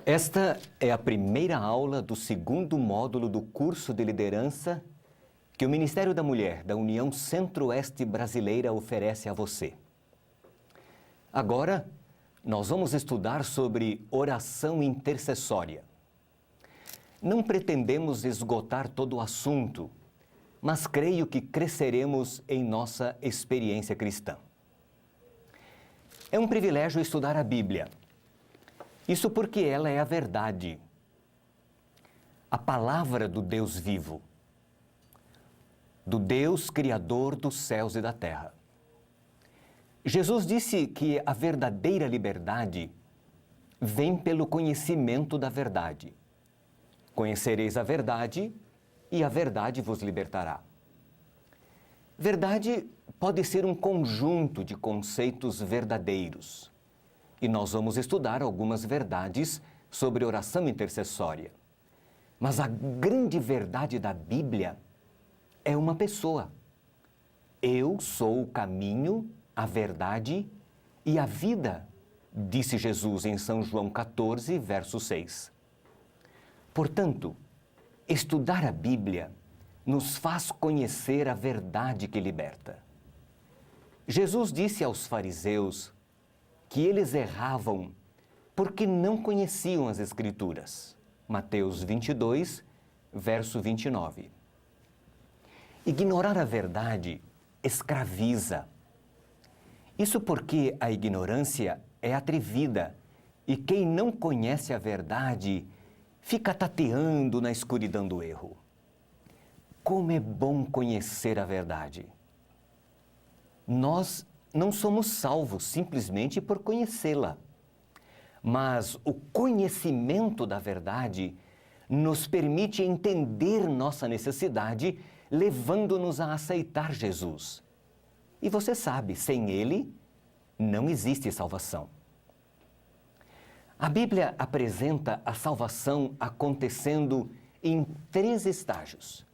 Esta é a primeira aula do segundo módulo do curso de liderança que o Ministério da Mulher da União Centro-Oeste Brasileira oferece a você. Agora, nós vamos estudar sobre oração intercessória. Não pretendemos esgotar todo o assunto, mas creio que cresceremos em nossa experiência cristã. É um privilégio estudar a Bíblia. Isso porque ela é a verdade, a palavra do Deus vivo, do Deus Criador dos céus e da terra. Jesus disse que a verdadeira liberdade vem pelo conhecimento da verdade. Conhecereis a verdade e a verdade vos libertará. Verdade pode ser um conjunto de conceitos verdadeiros. E nós vamos estudar algumas verdades sobre oração intercessória. Mas a grande verdade da Bíblia é uma pessoa. Eu sou o caminho, a verdade e a vida, disse Jesus em São João 14, verso 6. Portanto, estudar a Bíblia nos faz conhecer a verdade que liberta. Jesus disse aos fariseus que eles erravam porque não conheciam as Escrituras. Mateus 22, verso 29. Ignorar a verdade escraviza. Isso porque a ignorância é atrevida e quem não conhece a verdade fica tateando na escuridão do erro. Como é bom conhecer a verdade! Nós não somos salvos simplesmente por conhecê-la, mas o conhecimento da verdade nos permite entender nossa necessidade, levando-nos a aceitar Jesus. E você sabe, sem Ele, não existe salvação. A Bíblia apresenta a salvação acontecendo em 3 estágios.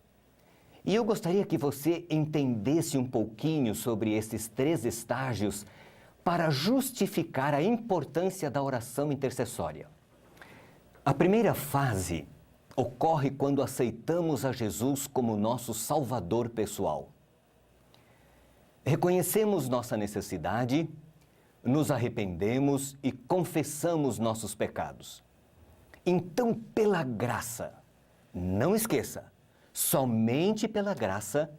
E eu gostaria que você entendesse um pouquinho sobre esses 3 estágios para justificar a importância da oração intercessória. A primeira fase ocorre quando aceitamos a Jesus como nosso Salvador pessoal. Reconhecemos nossa necessidade, nos arrependemos e confessamos nossos pecados. Então, pela graça, não esqueça, somente pela graça,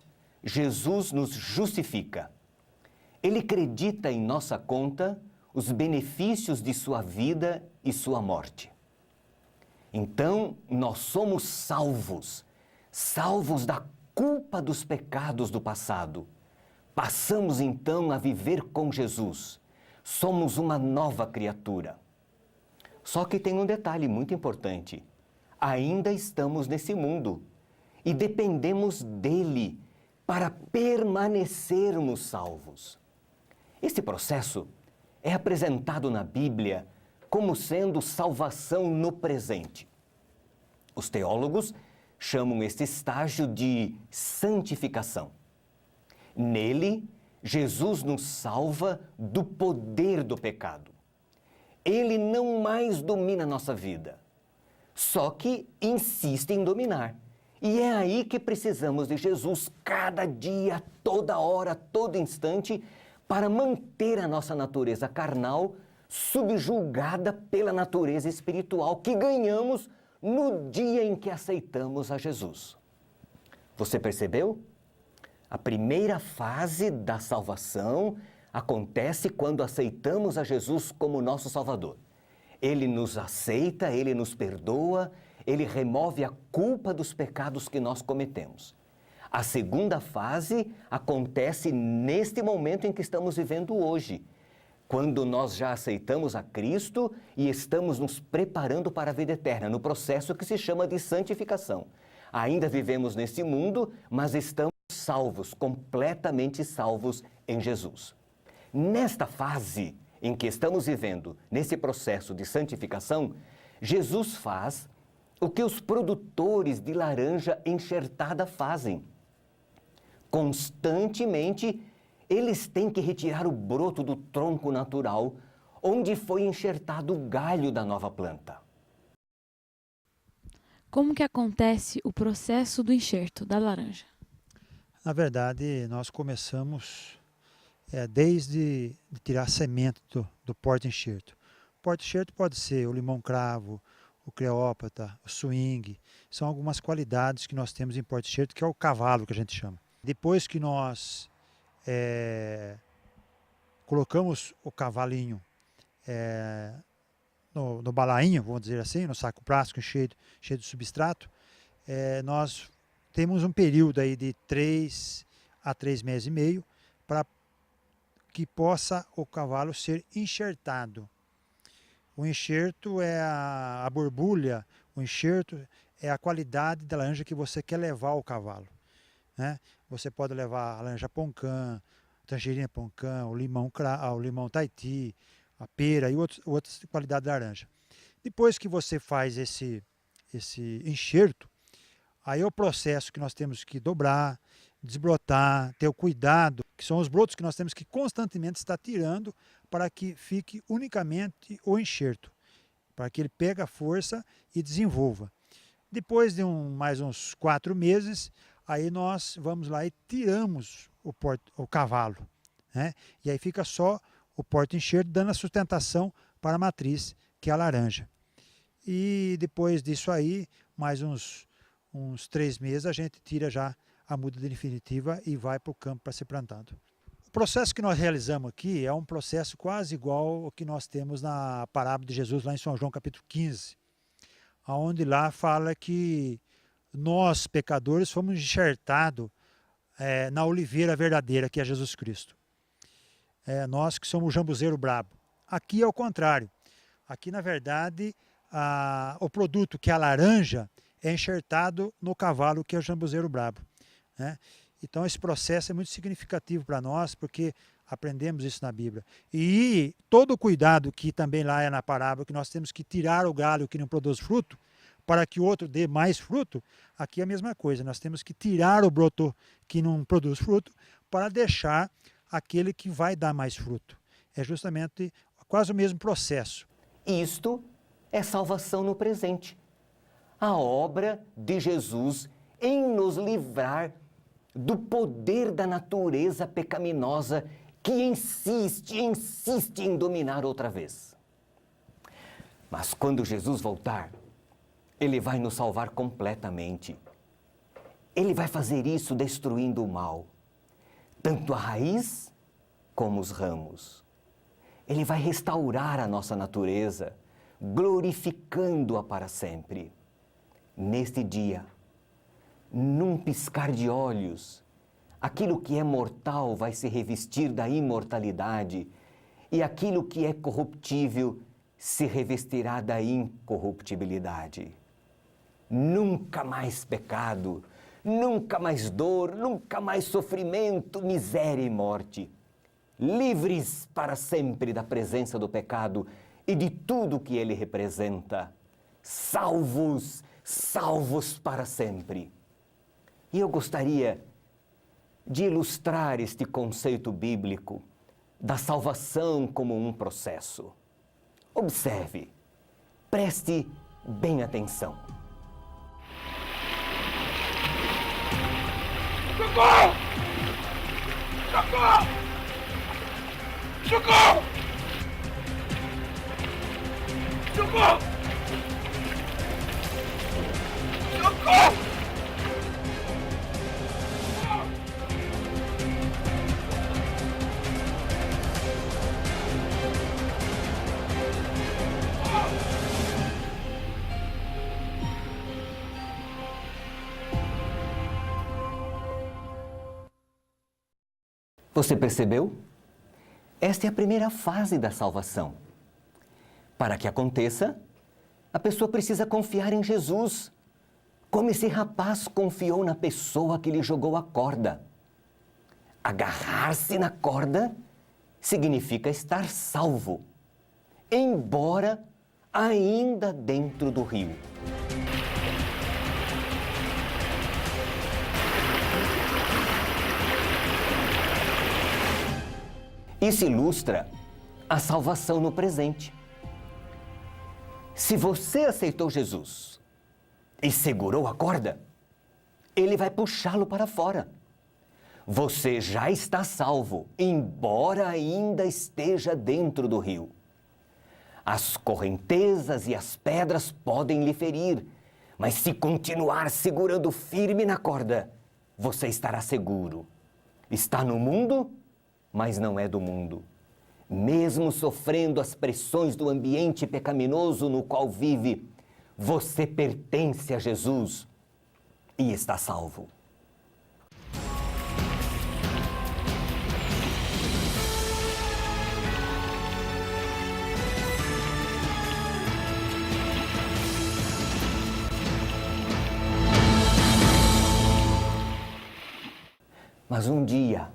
Jesus nos justifica. Ele acredita em nossa conta os benefícios de sua vida e sua morte. Então, nós somos salvos, salvos da culpa dos pecados do passado. Passamos então a viver com Jesus. Somos uma nova criatura. Só que tem um detalhe muito importante. Ainda estamos nesse mundo e dependemos dele para permanecermos salvos. Este processo é apresentado na Bíblia como sendo salvação no presente. Os teólogos chamam este estágio de santificação. Nele, Jesus nos salva do poder do pecado. Ele não mais domina nossa vida, só que insiste em dominar. E é aí que precisamos de Jesus cada dia, toda hora, todo instante, para manter a nossa natureza carnal subjugada pela natureza espiritual que ganhamos no dia em que aceitamos a Jesus. Você percebeu? A primeira fase da salvação acontece quando aceitamos a Jesus como nosso Salvador. Ele nos aceita, Ele nos perdoa, Ele remove a culpa dos pecados que nós cometemos. A segunda fase acontece neste momento em que estamos vivendo hoje, quando nós já aceitamos a Cristo e estamos nos preparando para a vida eterna, no processo que se chama de santificação. Ainda vivemos neste mundo, mas estamos salvos, completamente salvos em Jesus. Nesta fase em que estamos vivendo, nesse processo de santificação, Jesus faz o que os produtores de laranja enxertada fazem. Constantemente, eles têm que retirar o broto do tronco natural onde foi enxertado o galho da nova planta. Como que acontece o processo do enxerto da laranja? Na verdade, nós começamos desde de tirar a semente do porta-enxerto. O porta-enxerto pode ser o limão-cravo, o cleópatra, o swing. São algumas qualidades que nós temos em porta-enxerto, que é o cavalo que a gente chama. Depois que nós colocamos o cavalinho no balainho, vamos dizer assim, no saco plástico cheio de substrato, nós temos um período aí de 3 a 3 meses e meio para que possa o cavalo ser enxertado. O enxerto é a borbulha, o enxerto é a qualidade da laranja que você quer levar ao cavalo, né? Você pode levar a laranja poncã, tangerina poncã, o limão Tahiti, a pera e outras qualidades da laranja. Depois que você faz esse enxerto, aí é o processo que nós temos que dobrar, desbrotar, ter o cuidado, que são os brotos que nós temos que constantemente estar tirando para que fique unicamente o enxerto, para que ele pegue a força e desenvolva. Depois de mais uns 4 meses, aí nós vamos lá e tiramos o cavalo, né? E aí fica só o porta-enxerto dando a sustentação para a matriz, que é a laranja. E depois disso aí, mais uns 3 meses, a gente tira já a muda definitiva e vai para o campo para ser plantado. O processo que nós realizamos aqui é um processo quase igual ao que nós temos na parábola de Jesus lá em São João capítulo 15, onde lá fala que nós, pecadores, fomos enxertados na oliveira verdadeira, que é Jesus Cristo. Nós que somos o jambuzeiro brabo. Aqui é o contrário. Aqui, na verdade, o produto, que é a laranja, é enxertado no cavalo, que é o jambuzeiro brabo, né? Então, esse processo é muito significativo para nós, porque aprendemos isso na Bíblia. E todo o cuidado que também lá é na parábola, que nós temos que tirar o galho que não produz fruto, para que o outro dê mais fruto, aqui é a mesma coisa. Nós temos que tirar o broto que não produz fruto, para deixar aquele que vai dar mais fruto. É justamente quase o mesmo processo. Isto é salvação no presente. A obra de Jesus em nos livrar do poder da natureza pecaminosa que insiste em dominar outra vez. Mas quando Jesus voltar, Ele vai nos salvar completamente. Ele vai fazer isso destruindo o mal, tanto a raiz como os ramos. Ele vai restaurar a nossa natureza, glorificando-a para sempre. Neste dia, num piscar de olhos, aquilo que é mortal vai se revestir da imortalidade e aquilo que é corruptível se revestirá da incorruptibilidade. Nunca mais pecado, nunca mais dor, nunca mais sofrimento, miséria e morte. Livres para sempre da presença do pecado e de tudo que ele representa. Salvos, salvos para sempre. E eu gostaria de ilustrar este conceito bíblico da salvação como um processo. Observe, preste bem atenção. Socorro! Socorro! Socorro! Socorro! Socorro! Você percebeu? Esta é a primeira fase da salvação. Para que aconteça, a pessoa precisa confiar em Jesus, como esse rapaz confiou na pessoa que lhe jogou a corda. Agarrar-se na corda significa estar salvo, embora ainda dentro do rio. Isso ilustra a salvação no presente. Se você aceitou Jesus e segurou a corda, ele vai puxá-lo para fora. Você já está salvo, embora ainda esteja dentro do rio. As correntezas e as pedras podem lhe ferir, mas se continuar segurando firme na corda, você estará seguro. Está no mundo, mas não é do mundo. Mesmo sofrendo as pressões do ambiente pecaminoso no qual vive, você pertence a Jesus e está salvo. Mas um dia,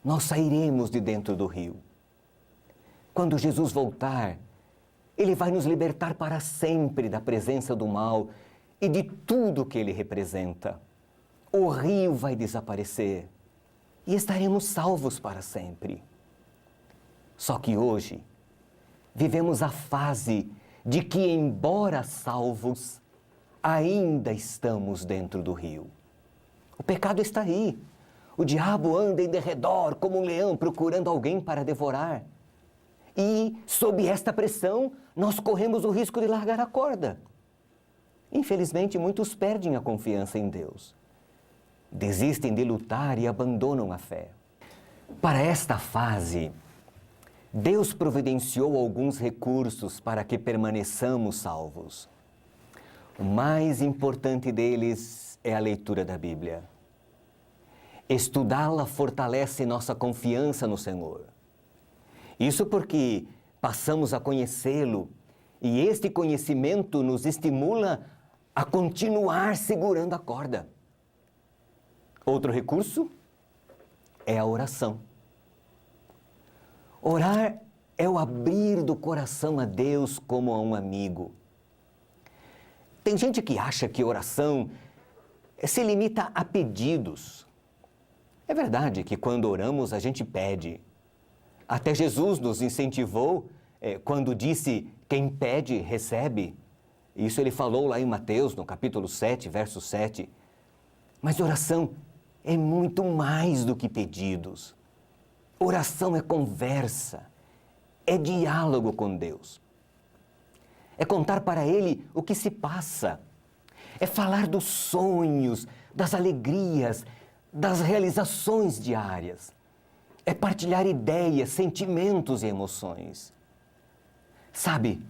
nós sairemos de dentro do rio. Quando Jesus voltar, Ele vai nos libertar para sempre da presença do mal e de tudo que ele representa. O rio vai desaparecer e estaremos salvos para sempre. Só que hoje, vivemos a fase de que, embora salvos, ainda estamos dentro do rio. O pecado está aí. O diabo anda em derredor como um leão procurando alguém para devorar. E, sob esta pressão, nós corremos o risco de largar a corda. Infelizmente, muitos perdem a confiança em Deus. Desistem de lutar e abandonam a fé. Para esta fase, Deus providenciou alguns recursos para que permaneçamos salvos. O mais importante deles é a leitura da Bíblia. Estudá-la fortalece nossa confiança no Senhor. Isso porque passamos a conhecê-lo e este conhecimento nos estimula a continuar segurando a corda. Outro recurso é a oração. Orar é o abrir do coração a Deus como a um amigo. Tem gente que acha que oração se limita a pedidos. É verdade que quando oramos a gente pede. Até Jesus nos incentivou quando disse: quem pede, recebe. Isso ele falou lá em Mateus, no capítulo 7, verso 7. Mas oração é muito mais do que pedidos. Oração é conversa, é diálogo com Deus. É contar para Ele o que se passa. É falar dos sonhos, das alegrias, das realizações diárias. É partilhar ideias, sentimentos e emoções. Sabe,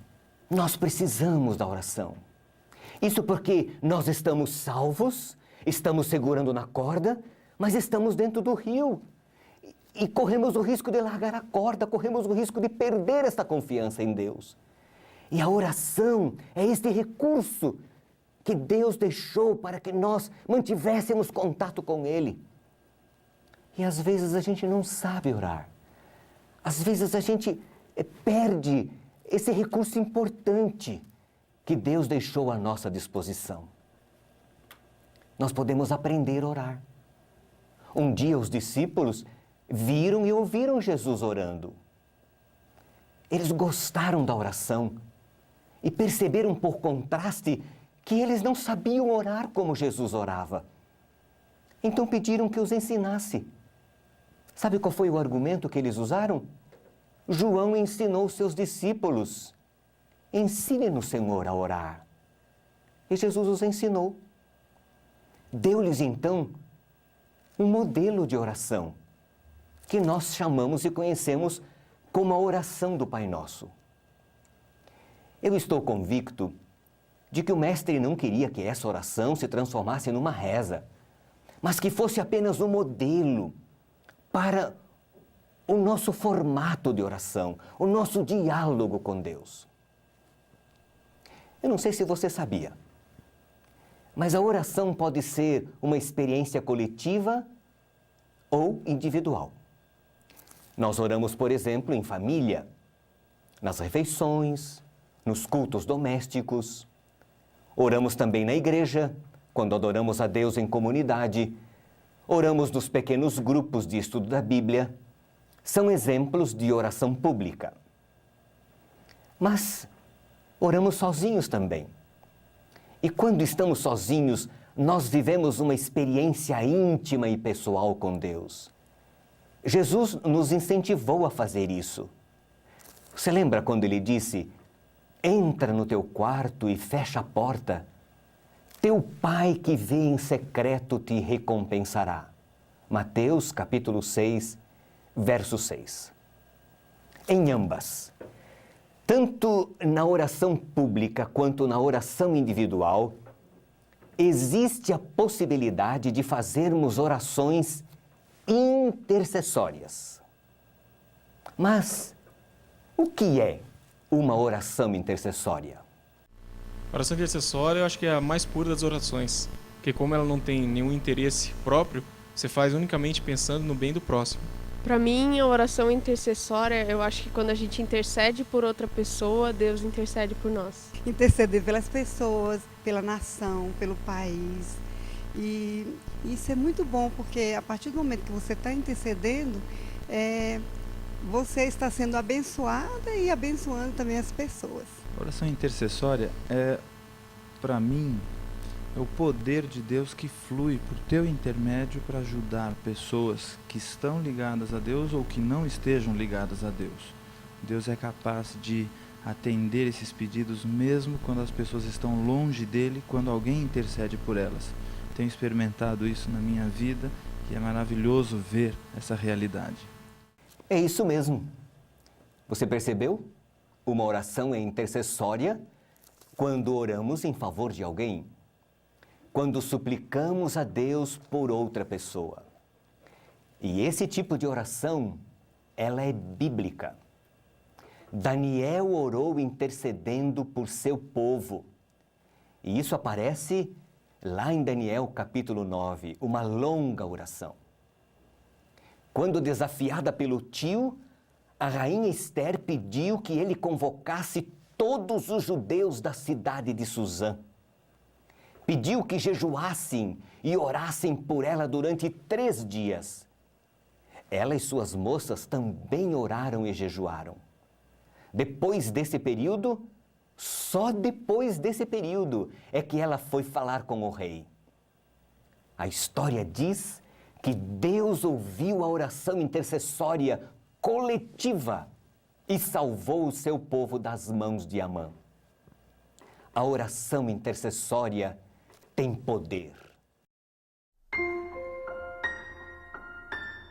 nós precisamos da oração. Isso porque nós estamos salvos, estamos segurando na corda, mas estamos dentro do rio. E corremos o risco de largar a corda, corremos o risco de perder esta confiança em Deus. E a oração é este recurso que Deus deixou para que nós mantivéssemos contato com Ele. E às vezes a gente não sabe orar. Às vezes a gente perde esse recurso importante que Deus deixou à nossa disposição. Nós podemos aprender a orar. Um dia os discípulos viram e ouviram Jesus orando. Eles gostaram da oração e perceberam por contraste que eles não sabiam orar como Jesus orava. Então pediram que os ensinasse. Sabe qual foi o argumento que eles usaram? João ensinou seus discípulos: ensine-nos, Senhor, a orar. E Jesus os ensinou. Deu-lhes então um modelo de oração, que nós chamamos e conhecemos como a oração do Pai Nosso. Eu estou convicto de que o Mestre não queria que essa oração se transformasse numa reza, mas que fosse apenas um modelo para o nosso formato de oração, o nosso diálogo com Deus. Eu não sei se você sabia, mas a oração pode ser uma experiência coletiva ou individual. Nós oramos, por exemplo, em família, nas refeições, nos cultos domésticos. Oramos também na igreja, quando adoramos a Deus em comunidade. Oramos nos pequenos grupos de estudo da Bíblia. São exemplos de oração pública. Mas oramos sozinhos também. E quando estamos sozinhos, nós vivemos uma experiência íntima e pessoal com Deus. Jesus nos incentivou a fazer isso. Você lembra quando ele disse: entra no teu quarto e fecha a porta? Teu Pai que vê em secreto te recompensará. Mateus capítulo 6, verso 6. Em ambas, tanto na oração pública quanto na oração individual, existe a possibilidade de fazermos orações intercessórias. Mas o que é uma oração intercessória? A oração intercessória eu acho que é a mais pura das orações, porque como ela não tem nenhum interesse próprio, você faz unicamente pensando no bem do próximo. Para mim, a oração intercessória, eu acho que quando a gente intercede por outra pessoa, Deus intercede por nós. Interceder pelas pessoas, pela nação, pelo país. E isso é muito bom, porque a partir do momento que você está intercedendo, você está sendo abençoada e abençoando também as pessoas. A oração intercessória é, para mim, é o poder de Deus que flui por teu intermédio para ajudar pessoas que estão ligadas a Deus ou que não estejam ligadas a Deus. Deus é capaz de atender esses pedidos mesmo quando as pessoas estão longe dele, quando alguém intercede por elas. Tenho experimentado isso na minha vida e é maravilhoso ver essa realidade. É isso mesmo. Você percebeu? Uma oração é intercessória quando oramos em favor de alguém, quando suplicamos a Deus por outra pessoa. E esse tipo de oração, ela é bíblica. Daniel orou intercedendo por seu povo. E isso aparece lá em Daniel capítulo 9, uma longa oração. Quando desafiada pelo tio, a rainha Ester pediu que ele convocasse todos os judeus da cidade de Suzã. Pediu que jejuassem e orassem por ela durante 3 dias. Ela e suas moças também oraram e jejuaram. Depois desse período, só depois desse período é que ela foi falar com o rei. A história diz que Deus ouviu a oração intercessória coletiva e salvou o seu povo das mãos de Amã. A oração intercessória tem poder.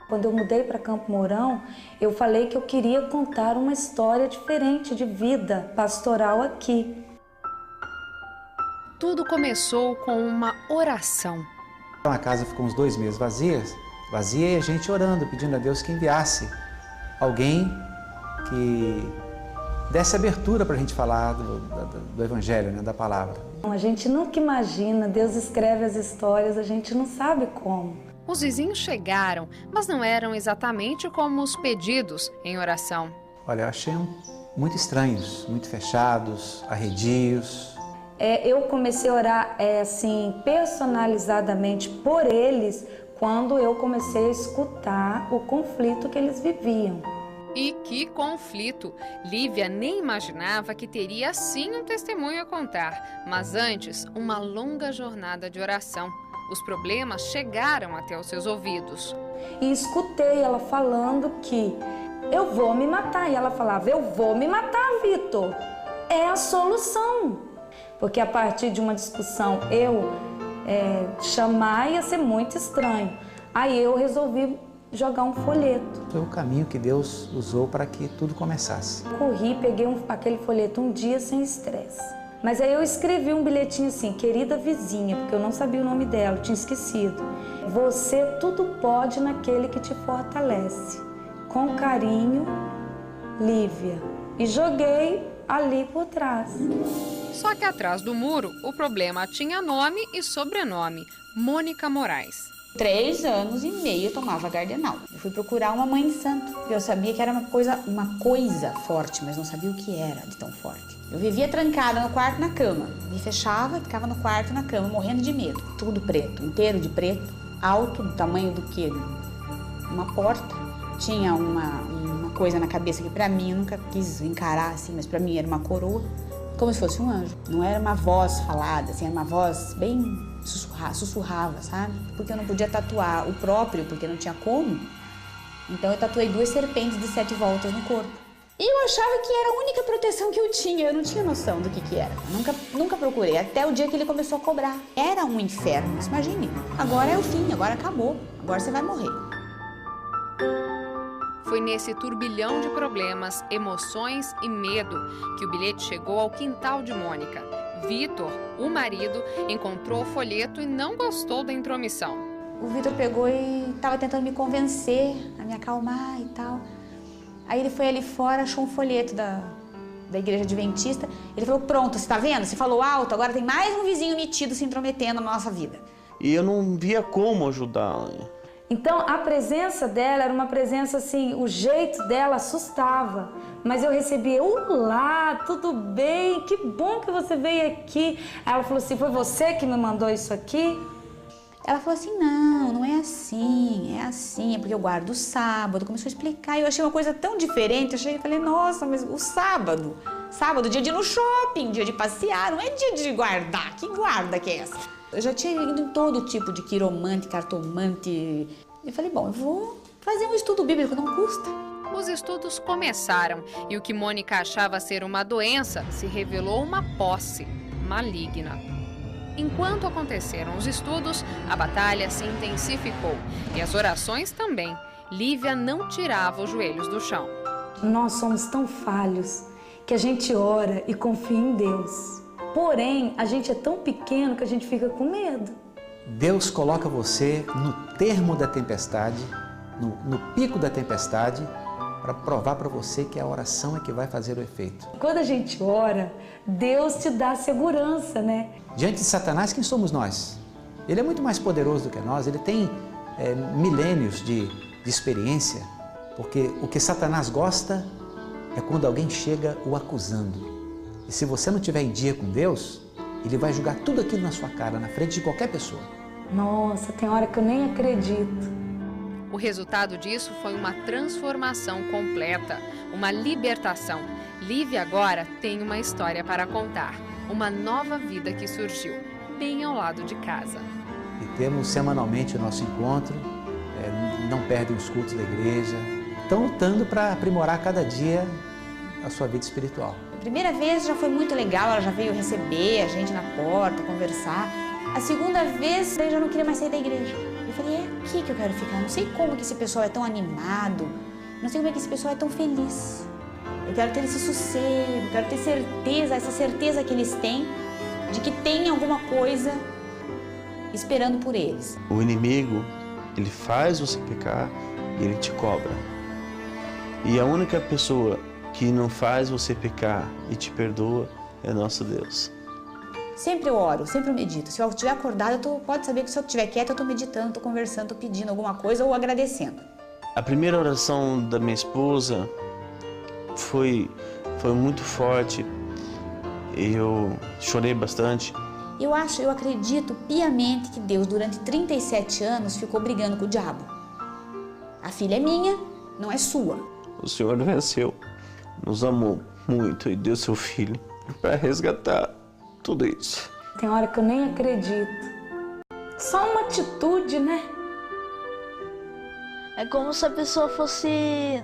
Quando eu mudei para Campo Mourão, eu falei que eu queria contar uma história diferente de vida pastoral aqui. Tudo começou com uma oração. A casa ficou uns 2 meses vazia e a gente orando, pedindo a Deus que enviasse alguém que desse abertura para a gente falar do Evangelho, né, da palavra. A gente nunca imagina, Deus escreve as histórias, a gente não sabe como. Os vizinhos chegaram, mas não eram exatamente como os pedidos em oração. Olha, eu achei muito estranhos, muito fechados, arredios. Eu comecei a orar assim, personalizadamente por eles, quando eu comecei a escutar o conflito que eles viviam. E que conflito! Lívia nem imaginava que teria sim um testemunho a contar, mas antes, uma longa jornada de oração. Os problemas chegaram até os seus ouvidos. E escutei ela falando que eu vou me matar. E ela falava, eu vou me matar, Vitor. É a solução. Porque a partir de uma discussão, chamar ia ser muito estranho. Aí eu resolvi jogar um folheto. Foi o caminho que Deus usou para que tudo começasse. Corri, peguei aquele folheto um dia sem estresse. Mas aí eu escrevi um bilhetinho assim, querida vizinha, porque eu não sabia o nome dela, eu tinha esquecido. Você tudo pode naquele que te fortalece. Com carinho, Lívia. E joguei ali por trás. Só que atrás do muro, o problema tinha nome e sobrenome, Mônica Moraes. 3 anos e meio eu tomava Gardenal. Eu fui procurar uma mãe de santo. Eu sabia que era uma coisa forte, mas não sabia o que era de tão forte. Eu vivia trancada no quarto na cama. Me fechava e ficava no quarto na cama, morrendo de medo. Tudo preto, inteiro de preto, alto, do tamanho do quê? Uma porta. Tinha uma coisa na cabeça que pra mim, eu nunca quis encarar assim, mas pra mim era uma coroa. como se fosse um anjo. Não era uma voz falada, assim, era uma voz bem sussurrava, sabe? Porque eu não podia tatuar o próprio, porque não tinha como. Então eu tatuei 2 serpentes de 7 voltas no corpo. E eu achava que era a única proteção que eu tinha não tinha noção do que era. Nunca procurei, até o dia que ele começou a cobrar. Era um inferno, mas imagine. Agora é o fim, agora acabou, agora você vai morrer. Foi nesse turbilhão de problemas, emoções e medo que o bilhete chegou ao quintal de Mônica. Vitor, o marido, encontrou o folheto e não gostou da intromissão. O Vitor pegou e estava tentando me convencer, a me acalmar e tal. Aí ele foi ali fora, achou um folheto da igreja adventista. Ele falou, pronto, você tá vendo? Você falou alto, agora tem mais um vizinho metido se intrometendo na nossa vida. E eu não via como ajudá-la. Então, a presença dela era uma presença assim, o jeito dela assustava. Mas eu recebia, olá, tudo bem? Que bom que você veio aqui. Ela falou assim, foi você que me mandou isso aqui? Ela falou assim, não é assim, é porque eu guardo o sábado. Começou a explicar e eu achei uma coisa tão diferente. Eu falei, nossa, mas o sábado, dia de ir no shopping, dia de passear, não é dia de guardar. Que guarda que é essa? Eu já tinha ido em todo tipo de quiromante, cartomante. Eu falei, bom, eu vou fazer um estudo bíblico, não custa. Os estudos começaram e o que Mônica achava ser uma doença se revelou uma posse maligna. Enquanto aconteceram os estudos, a batalha se intensificou e as orações também. Lívia não tirava os joelhos do chão. Nós somos tão falhos que a gente ora e confia em Deus. Porém, a gente é tão pequeno que a gente fica com medo. Deus coloca você no termo da tempestade, no pico da tempestade, para provar para você que a oração é que vai fazer o efeito. Quando a gente ora, Deus te dá segurança, né? Diante de Satanás, quem somos nós? Ele é muito mais poderoso do que nós, ele tem milênios de experiência, porque o que Satanás gosta é quando alguém chega o acusando. E se você não estiver em dia com Deus, ele vai jogar tudo aquilo na sua cara, na frente de qualquer pessoa. Nossa, tem hora que eu nem acredito. O resultado disso foi uma transformação completa, uma libertação. Lívia agora tem uma história para contar, uma nova vida que surgiu, bem ao lado de casa. E temos semanalmente o nosso encontro, não perdem os cultos da igreja, estão lutando para aprimorar cada dia a sua vida espiritual. A primeira vez já foi muito legal, ela já veio receber a gente na porta, conversar. A segunda vez, eu já não queria mais sair da igreja. Eu falei, é aqui que eu quero ficar. Não sei como que esse pessoal é tão animado, não sei como é que esse pessoal é tão feliz. Eu quero ter esse sossego, quero ter certeza, essa certeza que eles têm de que tem alguma coisa esperando por eles. O inimigo, ele faz você pecar e ele te cobra. E a única pessoa que não faz você pecar e te perdoa é nosso Deus. Sempre eu oro, sempre eu medito. Se eu estiver acordado, pode saber que se eu estiver quieta, eu estou meditando, estou conversando, estou pedindo alguma coisa ou agradecendo. A primeira oração da minha esposa foi muito forte. Eu chorei bastante. Eu acredito piamente que Deus, durante 37 anos, ficou brigando com o diabo. A filha é minha, não é sua. O Senhor venceu, nos amou muito e deu seu filho para resgatar tudo isso. Tem hora que eu nem acredito. Só uma atitude, né? É como se a pessoa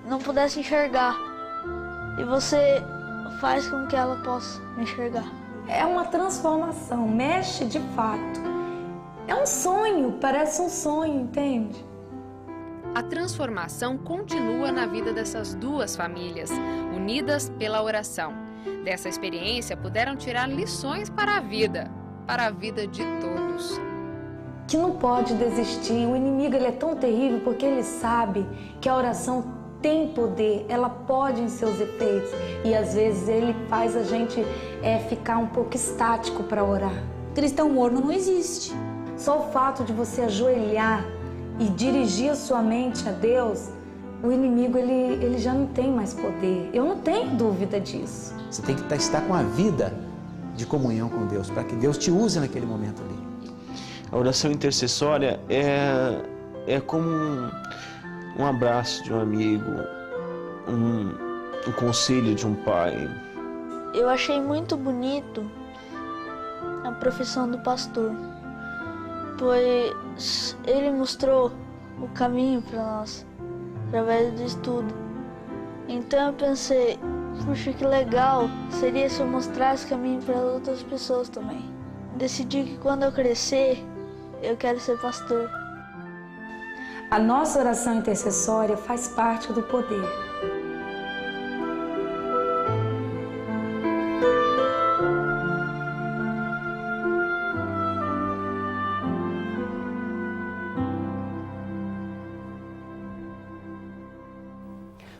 não pudesse enxergar. E você faz com que ela possa enxergar. É uma transformação, mexe de fato. É um sonho, parece um sonho, entende? A transformação continua na vida dessas duas famílias, unidas pela oração. Dessa experiência puderam tirar lições para a vida de todos. Que não pode desistir, o inimigo ele é tão terrível porque ele sabe que a oração tem poder, ela pode em seus efeitos e às vezes ele faz a gente ficar um pouco estático para orar. Cristão morno não existe. Só o fato de você ajoelhar e dirigir a sua mente a Deus, o inimigo ele já não tem mais poder. Eu não tenho dúvida disso. Você tem que estar com a vida de comunhão com Deus, para que Deus te use naquele momento ali. A oração intercessória é como um abraço de um amigo, um conselho de um pai. eu achei muito bonito a profissão do pastor, pois ele mostrou o caminho para nós, através do estudo. Então eu pensei, puxa, que legal seria se eu mostrasse caminho para outras pessoas também. Decidi que quando eu crescer, eu quero ser pastor. A nossa oração intercessória faz parte do poder.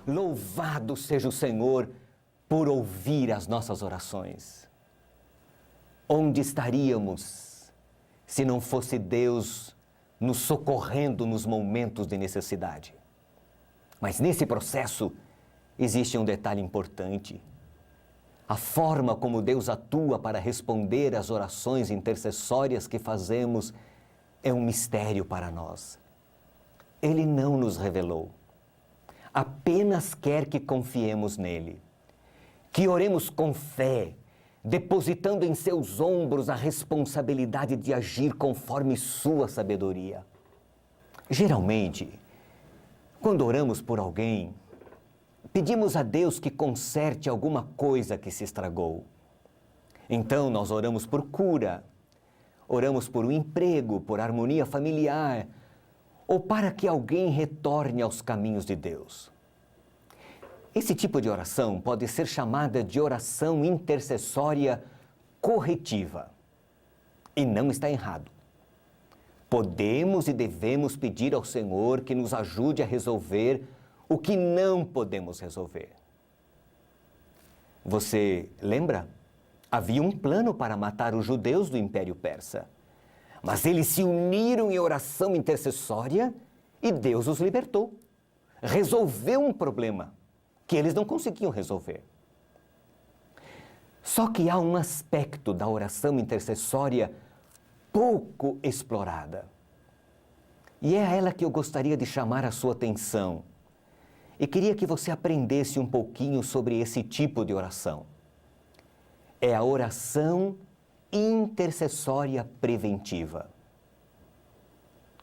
Louvado seja o Senhor por ouvir as nossas orações. Onde estaríamos se não fosse Deus nos socorrendo nos momentos de necessidade? Mas nesse processo existe um detalhe importante. A forma como Deus atua para responder às orações intercessórias que fazemos é um mistério para nós. Ele não nos revelou. Apenas quer que confiemos nele, que oremos com fé, depositando em seus ombros a responsabilidade de agir conforme sua sabedoria. Geralmente, quando oramos por alguém, pedimos a Deus que conserte alguma coisa que se estragou. Então, nós oramos por cura, oramos por um emprego, por harmonia familiar, ou para que alguém retorne aos caminhos de Deus. Esse tipo de oração pode ser chamada de oração intercessória corretiva. E não está errado. Podemos e devemos pedir ao Senhor que nos ajude a resolver o que não podemos resolver. Você lembra? Havia um plano para matar os judeus do Império Persa. Mas eles se uniram em oração intercessória e Deus os libertou. Resolveu um problema que eles não conseguiam resolver. Só que há um aspecto da oração intercessória pouco explorada. E é a ela que eu gostaria de chamar a sua atenção. E queria que você aprendesse um pouquinho sobre esse tipo de oração. É a oração intercessória preventiva.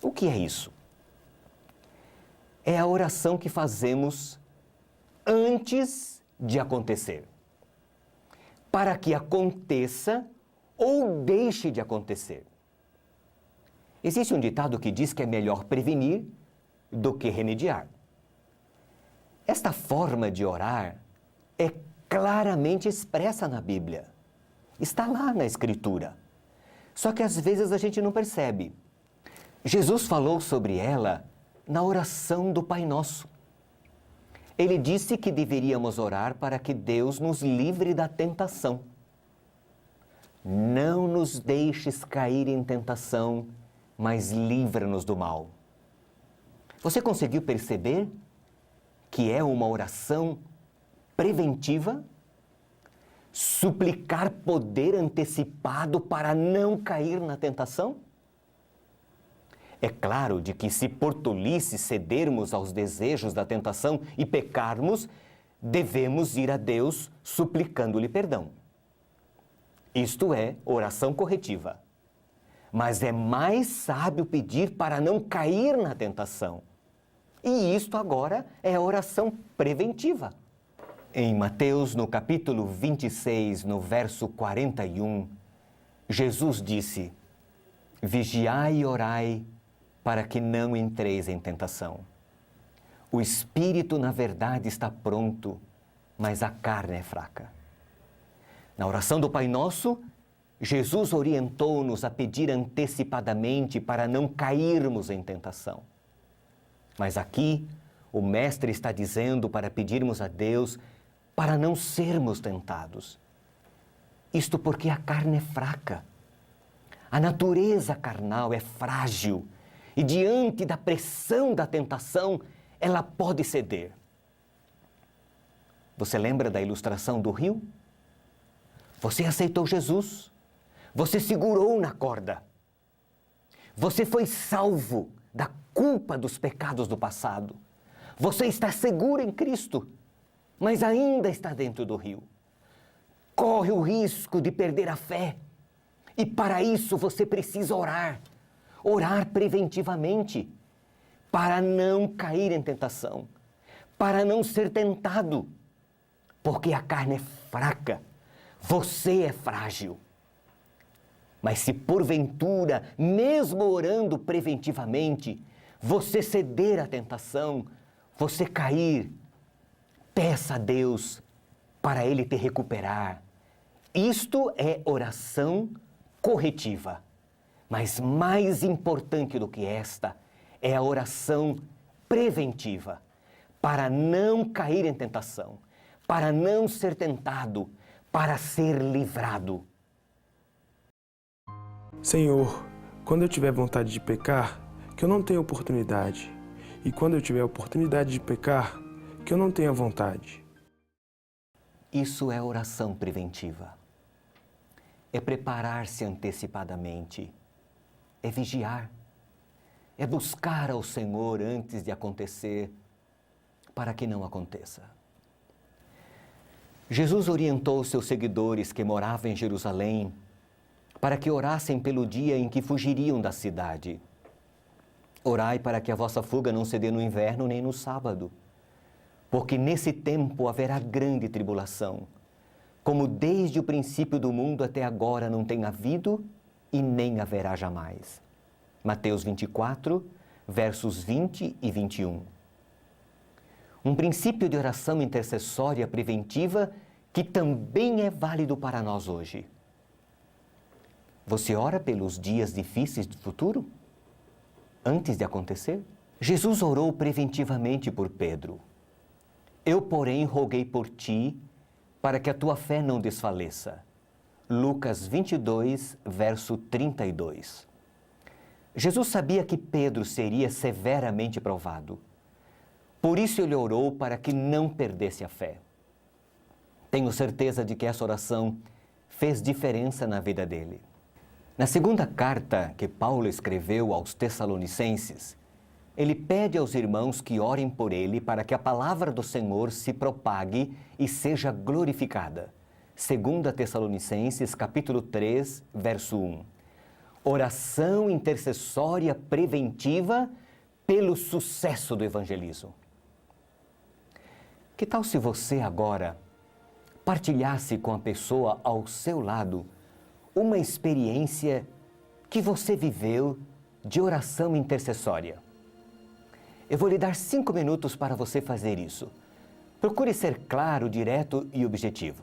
O que é isso? É a oração que fazemos antes de acontecer, para que aconteça ou deixe de acontecer. Existe um ditado que diz que é melhor prevenir do que remediar. Esta forma de orar é claramente expressa na Bíblia. Está lá na Escritura. Só que às vezes a gente não percebe. Jesus falou sobre ela na oração do Pai Nosso. Ele disse que deveríamos orar para que Deus nos livre da tentação. Não nos deixes cair em tentação, mas livra-nos do mal. Você conseguiu perceber que é uma oração preventiva? Suplicar poder antecipado para não cair na tentação? É claro de que se por tolice cedermos aos desejos da tentação e pecarmos, devemos ir a Deus suplicando-lhe perdão. Isto é oração corretiva. Mas é mais sábio pedir para não cair na tentação. E isto agora é a oração preventiva. Em Mateus, no capítulo 26, no verso 41, Jesus disse: Vigiai e orai para que não entreis em tentação. O espírito, na verdade, está pronto, mas a carne é fraca. Na oração do Pai Nosso, Jesus orientou-nos a pedir antecipadamente para não cairmos em tentação. Mas aqui, o Mestre está dizendo para pedirmos a Deus para não sermos tentados. Isto porque a carne é fraca. A natureza carnal é frágil e diante da pressão da tentação, ela pode ceder. Você lembra da ilustração do rio? Você aceitou Jesus. Você segurou na corda. Você foi salvo da culpa dos pecados do passado. Você está seguro em Cristo, mas ainda está dentro do rio. corre o risco de perder a fé. E para isso você precisa orar. Orar preventivamente, para não cair em tentação, para não ser tentado. Porque a carne é fraca, você é frágil. Mas se porventura, mesmo orando preventivamente, você ceder à tentação, você cair, peça a Deus para Ele te recuperar. Isto é oração corretiva. Mas mais importante do que esta é a oração preventiva, para não cair em tentação, para não ser tentado, para ser livrado. Senhor, quando eu tiver vontade de pecar, que eu não tenha oportunidade. E quando eu tiver oportunidade de pecar, que eu não tenha vontade. Isso é oração preventiva. É preparar-se antecipadamente. É vigiar. É buscar ao Senhor antes de acontecer, para que não aconteça. Jesus orientou seus seguidores que moravam em Jerusalém para que orassem pelo dia em que fugiriam da cidade. Orai para que a vossa fuga não se dê no inverno nem no sábado, porque nesse tempo haverá grande tribulação, como desde o princípio do mundo até agora não tem havido e nem haverá jamais. Mateus 24, versos 20 e 21. Um princípio de oração intercessória preventiva que também é válido para nós hoje. Você ora pelos dias difíceis do futuro? Antes de acontecer? Jesus orou preventivamente por Pedro. Eu, porém, roguei por ti, para que a tua fé não desfaleça. Lucas 22, verso 32. Jesus sabia que Pedro seria severamente provado. Por isso ele orou para que não perdesse a fé. Tenho certeza de que essa oração fez diferença na vida dele. Na segunda carta que Paulo escreveu aos Tessalonicenses, ele pede aos irmãos que orem por ele para que a palavra do Senhor se propague e seja glorificada. 2 Tessalonicenses, capítulo 3, verso 1. Oração intercessória preventiva pelo sucesso do evangelismo. Que tal se você agora partilhasse com a pessoa ao seu lado uma experiência que você viveu de oração intercessória? Eu vou lhe dar 5 minutos para você fazer isso. Procure ser claro, direto e objetivo.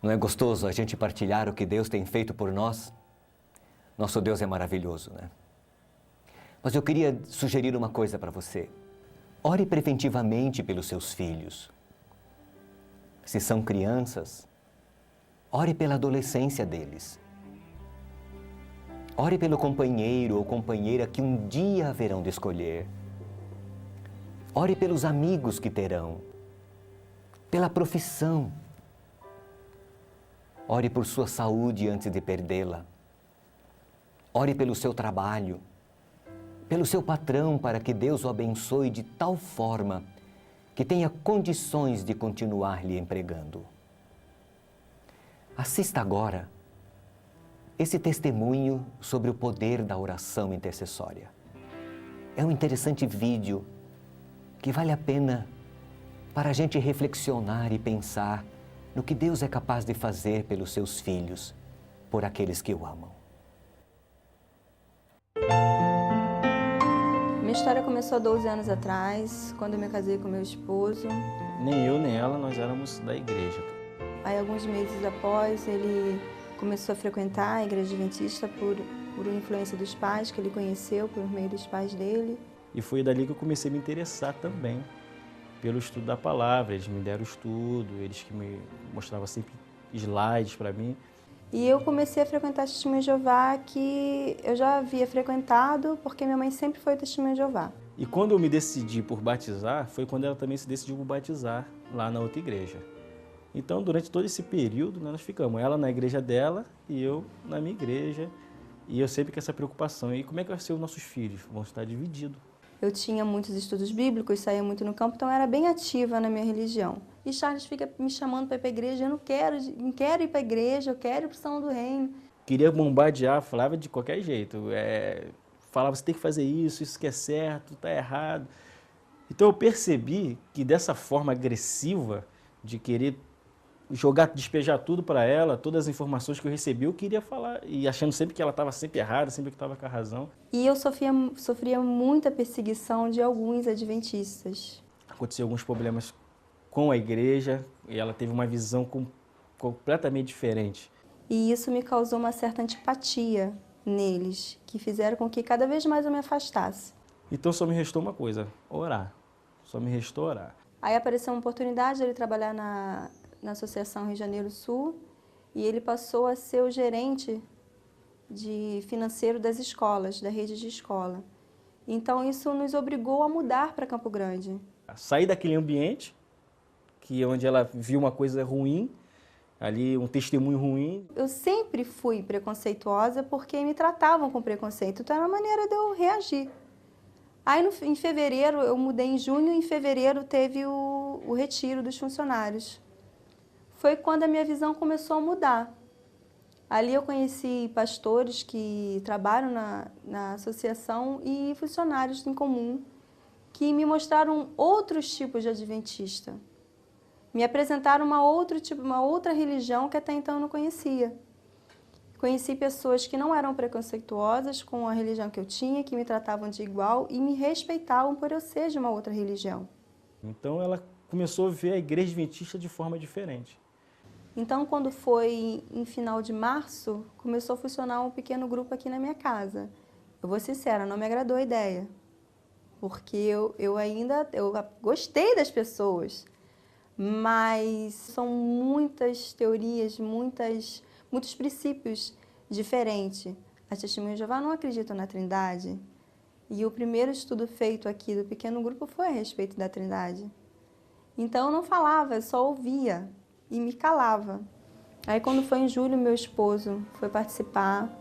Não é gostoso a gente partilhar o que Deus tem feito por nós? Nosso Deus é maravilhoso, né? Mas eu queria sugerir uma coisa para você. Ore preventivamente pelos seus filhos. Se são crianças, ore pela adolescência deles. Ore pelo companheiro ou companheira que um dia haverão de escolher. Ore pelos amigos que terão, pela profissão. Ore por sua saúde antes de perdê-la. Ore pelo seu trabalho, pelo seu patrão, para que Deus o abençoe de tal forma que tenha condições de continuar lhe empregando. Assista agora esse testemunho sobre o poder da oração intercessória. É um interessante vídeo que vale a pena para a gente reflexionar e pensar no que Deus é capaz de fazer pelos seus filhos, por aqueles que o amam. Minha história começou há 12 anos atrás, quando eu me casei com meu esposo. Nem eu nem ela, nós éramos da igreja. Aí, alguns meses após, ele começou a frequentar a igreja adventista por influência dos pais, que ele conheceu por meio dos pais dele. E foi dali que eu comecei a me interessar também pelo estudo da palavra. Eles me deram estudo, eles que me mostravam sempre slides para mim. E eu comecei a frequentar Testemunho de Jeová, que eu já havia frequentado, porque minha mãe sempre foi Testemunho de Jeová. E quando eu me decidi por batizar, foi quando ela também se decidiu por batizar lá na outra igreja. Então, durante todo esse período, nós ficamos, ela na igreja dela e eu na minha igreja. E eu sempre com essa preocupação. E como é que vai ser os nossos filhos? Vão estar divididos. Eu tinha muitos estudos bíblicos, saía muito no campo, então eu era bem ativa na minha religião. E Charles fica me chamando para ir para a igreja, eu não quero ir para a igreja, eu quero ir para o São do Reino. Queria bombardear, falava de qualquer jeito. Falava, você tem que fazer isso que é certo, está errado. Então eu percebi que dessa forma agressiva, de querer despejar tudo para ela, todas as informações que eu recebi, eu queria falar, e achando sempre que ela estava sempre errada, sempre que estava com a razão. E eu sofria muita perseguição de alguns adventistas. Aconteceu alguns problemas com a igreja, e ela teve uma visão completamente diferente. E isso me causou uma certa antipatia neles, que fizeram com que cada vez mais eu me afastasse. Então só me restou uma coisa, orar. Só me restou orar. Aí apareceu uma oportunidade de ele trabalhar na Associação Rio de Janeiro Sul, e ele passou a ser o gerente financeiro das escolas, da rede de escola. Então isso nos obrigou a mudar para Campo Grande. Sair daquele ambiente, onde ela viu uma coisa ruim, ali um testemunho ruim. Eu sempre fui preconceituosa porque me tratavam com preconceito, então era uma maneira de eu reagir. Aí em fevereiro, eu mudei em junho, e em fevereiro teve o retiro dos funcionários. Foi quando a minha visão começou a mudar. Ali eu conheci pastores que trabalham na associação e funcionários em comum, que me mostraram outros tipos de adventista. Me apresentaram uma outra religião que até então eu não conhecia. Conheci pessoas que não eram preconceituosas com a religião que eu tinha, que me tratavam de igual e me respeitavam por eu ser de uma outra religião. Então ela começou a ver a igreja adventista de forma diferente. Então, quando foi em final de março, começou a funcionar um pequeno grupo aqui na minha casa. Eu vou ser sincera, não me agradou a ideia, porque eu gostei das pessoas, mas são muitas teorias, muitos princípios diferentes. As Testemunhas de Jeová não acreditam na Trindade, e o primeiro estudo feito aqui do pequeno grupo foi a respeito da Trindade. Então, eu não falava, eu só ouvia e me calava. Aí, quando foi em julho, meu esposo foi participar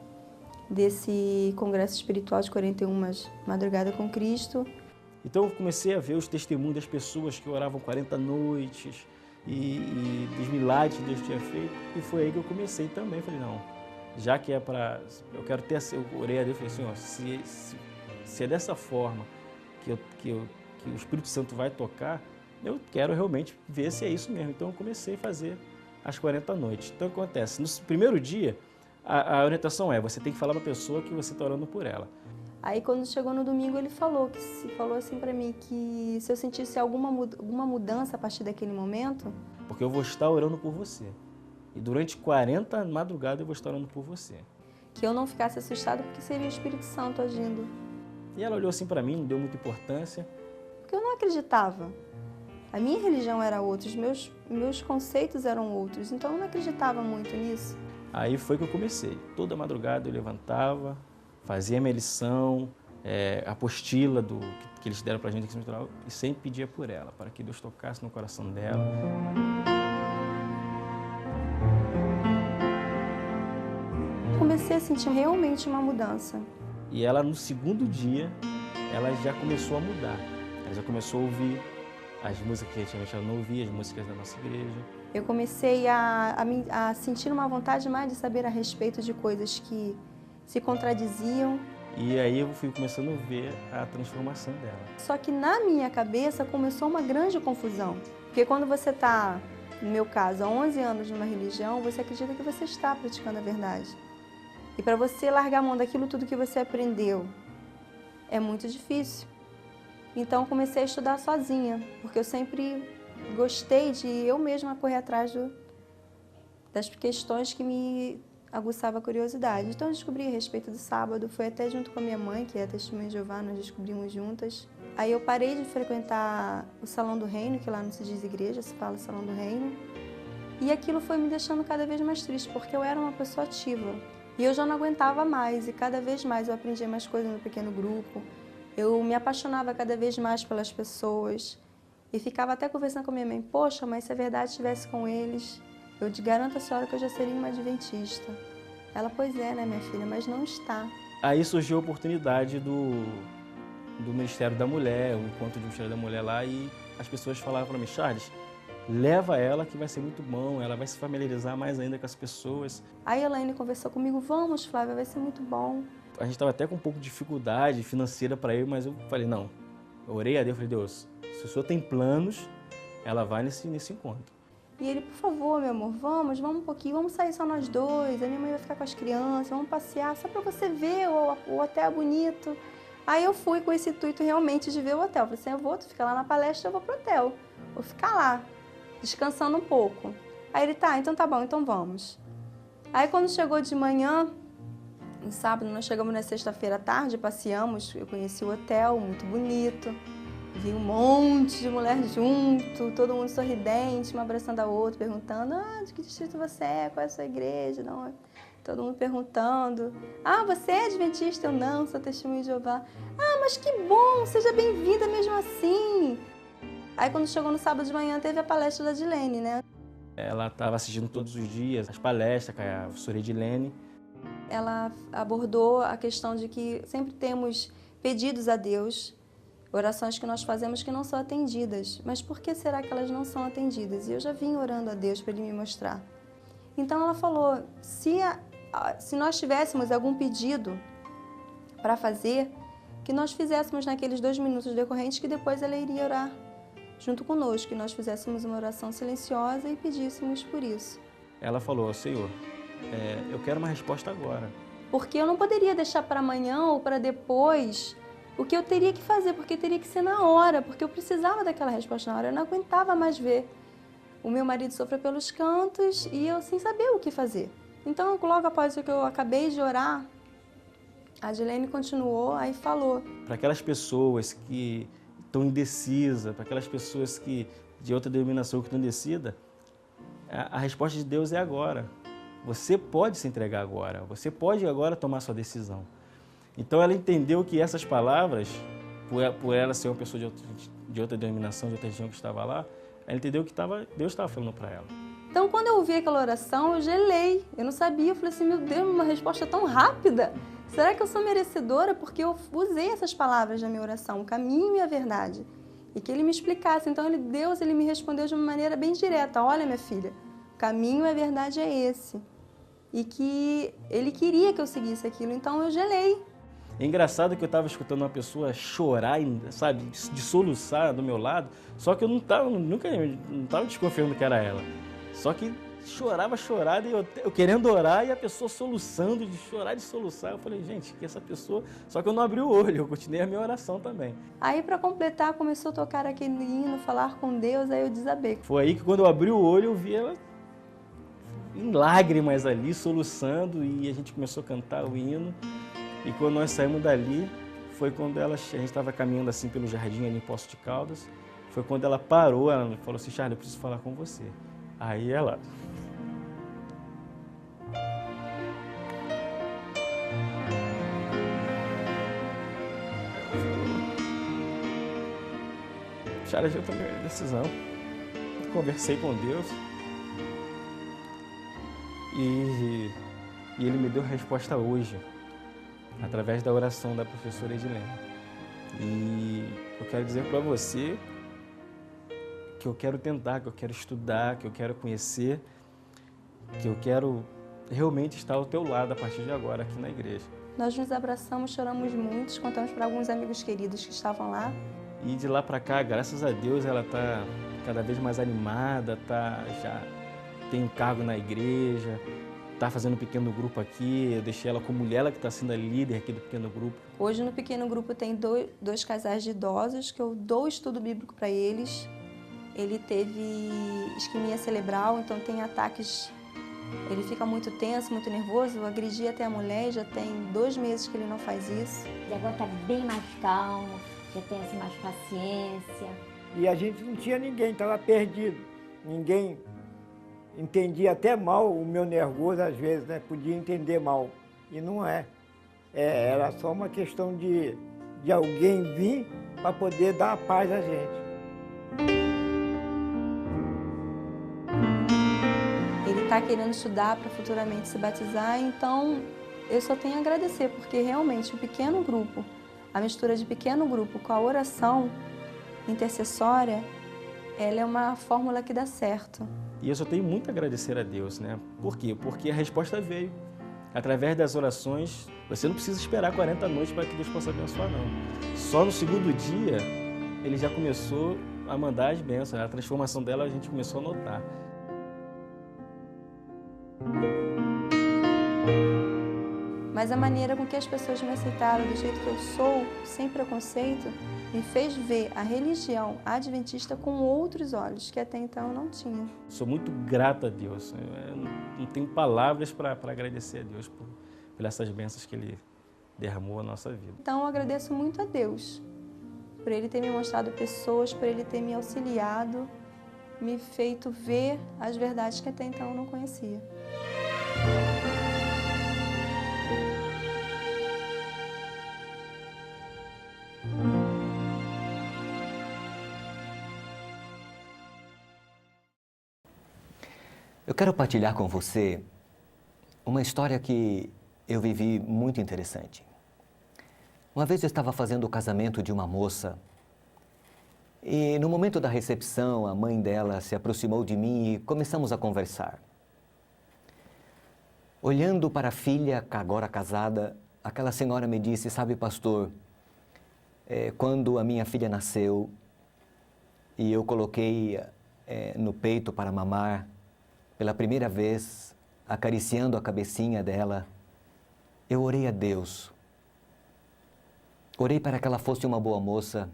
desse congresso espiritual de 41 Madrugada com Cristo. Então, eu comecei a ver os testemunhos das pessoas que oravam 40 noites e dos milagres que Deus tinha feito. E foi aí que eu comecei também. Falei, não, já que é para... Eu quero ter... Eu orei a Deus e falei assim, ó, se é dessa forma que o Espírito Santo vai tocar, eu quero realmente ver se é isso mesmo. Então, eu comecei a fazer as 40 noites. Então, o que acontece? No primeiro dia, a orientação é, você tem que falar para a pessoa que você está orando por ela. Aí, quando chegou no domingo, ele falou assim para mim que se eu sentisse alguma mudança a partir daquele momento... Porque eu vou estar orando por você. e durante 40 madrugadas eu vou estar orando por você. Que eu não ficasse assustada porque seria o Espírito Santo agindo. E ela olhou assim para mim, não deu muita importância. Porque eu não acreditava. A minha religião era outra, os meus conceitos eram outros, então eu não acreditava muito nisso. Aí foi que eu comecei. Toda madrugada eu levantava, fazia minha lição, a apostila que eles deram para a gente aqui no hospital, e sempre pedia por ela, para que Deus tocasse no coração dela. Comecei a sentir realmente uma mudança. E ela, no segundo dia, ela já começou a mudar. Ela já começou a ouvir as músicas que antigamente ela não ouvia, as músicas da nossa igreja. Eu comecei a sentir uma vontade mais de saber a respeito de coisas que se contradiziam. E aí eu fui começando a ver a transformação dela. Só que na minha cabeça começou uma grande confusão. Porque quando você está, no meu caso, há 11 anos numa religião, você acredita que você está praticando a verdade. E para você largar a mão daquilo tudo que você aprendeu, é muito difícil. Então eu comecei a estudar sozinha, porque eu sempre gostei de eu mesma correr atrás das questões que me aguçavam a curiosidade. Então eu descobri a respeito do sábado, foi até junto com a minha mãe, que é testemunha de Jeová, nós descobrimos juntas. Aí eu parei de frequentar o Salão do Reino, que lá não se diz igreja, se fala Salão do Reino. E aquilo foi me deixando cada vez mais triste, porque eu era uma pessoa ativa. E eu já não aguentava mais, e cada vez mais eu aprendia mais coisas no pequeno grupo. Eu me apaixonava cada vez mais pelas pessoas e ficava até conversando com a minha mãe, poxa, mas se a verdade estivesse com eles, eu te garanto a senhora que eu já seria uma adventista. Ela, pois é, né, minha filha, mas não está. Aí surgiu a oportunidade do Ministério da Mulher, o encontro do Ministério da Mulher lá, e as pessoas falavam para mim, Charles, leva ela que vai ser muito bom, ela vai se familiarizar mais ainda com as pessoas. Aí a Elaine conversou comigo, vamos, Flávia, vai ser muito bom. A gente estava até com um pouco de dificuldade financeira para ir, mas eu falei, não. Eu orei a Deus, falei, Deus, se o Senhor tem planos, ela vai nesse encontro. E ele, por favor, meu amor, vamos um pouquinho, vamos sair só nós dois, a minha mãe vai ficar com as crianças, vamos passear, só para você ver o hotel bonito. Aí eu fui com esse intuito realmente de ver o hotel. Falei assim, eu vou, tu fica lá na palestra, eu vou pro hotel. Vou ficar lá, descansando um pouco. Aí ele, tá, então tá bom, então vamos. Aí quando chegou de manhã, no sábado, nós chegamos na sexta-feira à tarde, passeamos, eu conheci o hotel, muito bonito. Vi um monte de mulher junto, todo mundo sorridente, uma abraçando a outra, perguntando, de que distrito você é, qual é a sua igreja, não? Todo mundo perguntando, você é adventista? Eu não, sou testemunha de Jeová. Mas que bom, seja bem-vinda mesmo assim. Aí quando chegou no sábado de manhã, teve a palestra da Dilene, né? Ela estava assistindo todos os dias as palestras com a professora Edilene. Ela abordou a questão de que sempre temos pedidos a Deus, orações que nós fazemos que não são atendidas. Mas por que será que elas não são atendidas? E eu já vim orando a Deus para Ele me mostrar. Então ela falou, se nós tivéssemos algum pedido para fazer, que nós fizéssemos naqueles 2 minutos decorrentes, que depois ela iria orar junto conosco, que nós fizéssemos uma oração silenciosa e pedíssemos por isso. Ela falou, Senhor, eu quero uma resposta agora. Porque eu não poderia deixar para amanhã ou para depois o que eu teria que fazer, porque teria que ser na hora, porque eu precisava daquela resposta na hora, eu não aguentava mais ver o meu marido sofrer pelos cantos e eu sem saber o que fazer. Então, logo após o que eu acabei de orar, a Dilene continuou, aí falou. Para aquelas pessoas que estão indecisas, para aquelas pessoas que de outra denominação que estão indecidas, a resposta de Deus é agora. Você pode se entregar agora, você pode agora tomar sua decisão. Então ela entendeu que essas palavras, por ela ser uma pessoa de outra denominação, de outra religião que estava lá, ela entendeu que Deus estava falando para ela. Então quando eu ouvi aquela oração, eu gelei, eu não sabia, eu falei assim, meu Deus, uma resposta tão rápida. Será que eu sou merecedora? Porque eu usei essas palavras na minha oração, o caminho e a verdade. E que Ele me explicasse. Então Deus me respondeu de uma maneira bem direta, olha minha filha, o caminho e a verdade é esse. E que Ele queria que eu seguisse aquilo, então eu gelei. É engraçado que eu estava escutando uma pessoa chorar, sabe, de soluçar do meu lado, só que eu nunca estava desconfiando que era ela. Só que chorava, e eu querendo orar e a pessoa soluçando, de chorar, de soluçar. Eu falei, gente, que essa pessoa... Só que eu não abri o olho, eu continuei a minha oração também. Aí, para completar, começou a tocar aquele hino, falar com Deus, aí eu desabei. Foi aí que quando eu abri o olho, eu vi ela em lágrimas ali, soluçando, e a gente começou a cantar o hino. E quando nós saímos dali, foi quando a gente estava caminhando assim pelo jardim ali em Poços de Caldas, foi quando ela parou, ela falou assim, Charlie, eu preciso falar com você. Aí ela... Charlie, eu tomei a decisão. Conversei com Deus. E Ele me deu a resposta hoje, através da oração da professora Edilene. E eu quero dizer para você que eu quero tentar, que eu quero estudar, que eu quero conhecer, que eu quero realmente estar ao teu lado a partir de agora aqui na igreja. Nós nos abraçamos, choramos muito, contamos para alguns amigos queridos que estavam lá. E de lá para cá, graças a Deus, ela está cada vez mais animada, já tem um cargo na igreja, está fazendo um pequeno grupo aqui. Eu deixei ela como mulher, ela que está sendo a líder aqui do pequeno grupo. Hoje no pequeno grupo tem dois casais de idosos que eu dou estudo bíblico para eles. Ele teve isquemia cerebral, então tem ataques, ele fica muito tenso, muito nervoso. Eu agredi até a mulher, já tem 2 meses que ele não faz isso. E agora está bem mais calmo, já tem assim, mais paciência. E a gente não tinha ninguém, estava perdido. Ninguém entendia até mal o meu nervoso às vezes, né? Podia entender mal. E não é. Era só uma questão de alguém vir para poder dar a paz a gente. Ele está querendo estudar para futuramente se batizar, então eu só tenho a agradecer, porque realmente o pequeno grupo, a mistura de pequeno grupo com a oração intercessória, ela é uma fórmula que dá certo. E eu só tenho muito a agradecer a Deus, né? Por quê? Porque a resposta veio. Através das orações, você não precisa esperar 40 noites para que Deus possa abençoar, não. Só no segundo dia, ele já começou a mandar as bênçãos. A transformação dela a gente começou a notar. Mas a maneira com que as pessoas me aceitaram do jeito que eu sou, sem preconceito, me fez ver a religião adventista com outros olhos, que até então eu não tinha. Sou muito grato a Deus. Eu não tenho palavras para agradecer a Deus por essas bênçãos que Ele derramou na nossa vida. Então eu agradeço muito a Deus, por Ele ter me mostrado pessoas, por Ele ter me auxiliado, me feito ver as verdades que até então eu não conhecia. Eu quero partilhar com você uma história que eu vivi muito interessante. Uma vez eu estava fazendo o casamento de uma moça e no momento da recepção a mãe dela se aproximou de mim e começamos a conversar. Olhando para a filha, agora casada, aquela senhora me disse, sabe, pastor, quando a minha filha nasceu e eu coloquei no peito para mamar, pela primeira vez, acariciando a cabecinha dela, eu orei a Deus. Orei para que ela fosse uma boa moça.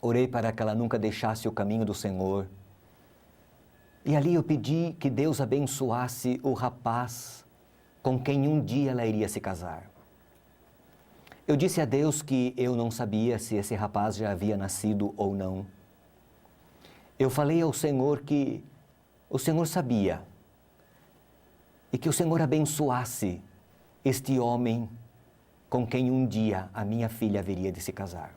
Orei para que ela nunca deixasse o caminho do Senhor. E ali eu pedi que Deus abençoasse o rapaz com quem um dia ela iria se casar. Eu disse a Deus que eu não sabia se esse rapaz já havia nascido ou não. Eu falei ao Senhor que o Senhor sabia e que o Senhor abençoasse este homem com quem um dia a minha filha haveria de se casar.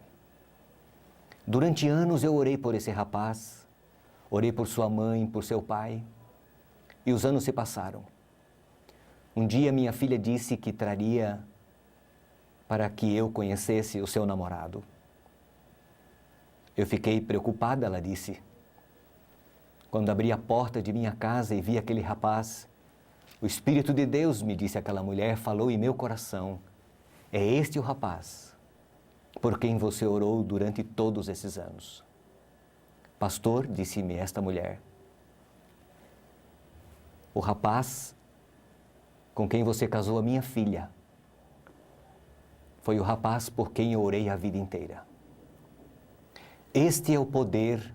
Durante anos eu orei por esse rapaz, orei por sua mãe, por seu pai, e os anos se passaram. Um dia minha filha disse que traria para que eu conhecesse o seu namorado. Eu fiquei preocupada, ela disse. Quando abri a porta de minha casa e vi aquele rapaz, o Espírito de Deus, me disse aquela mulher, falou em meu coração, é este o rapaz por quem você orou durante todos esses anos. Pastor, disse-me esta mulher, o rapaz com quem você casou a minha filha foi o rapaz por quem eu orei a vida inteira. Este é o poder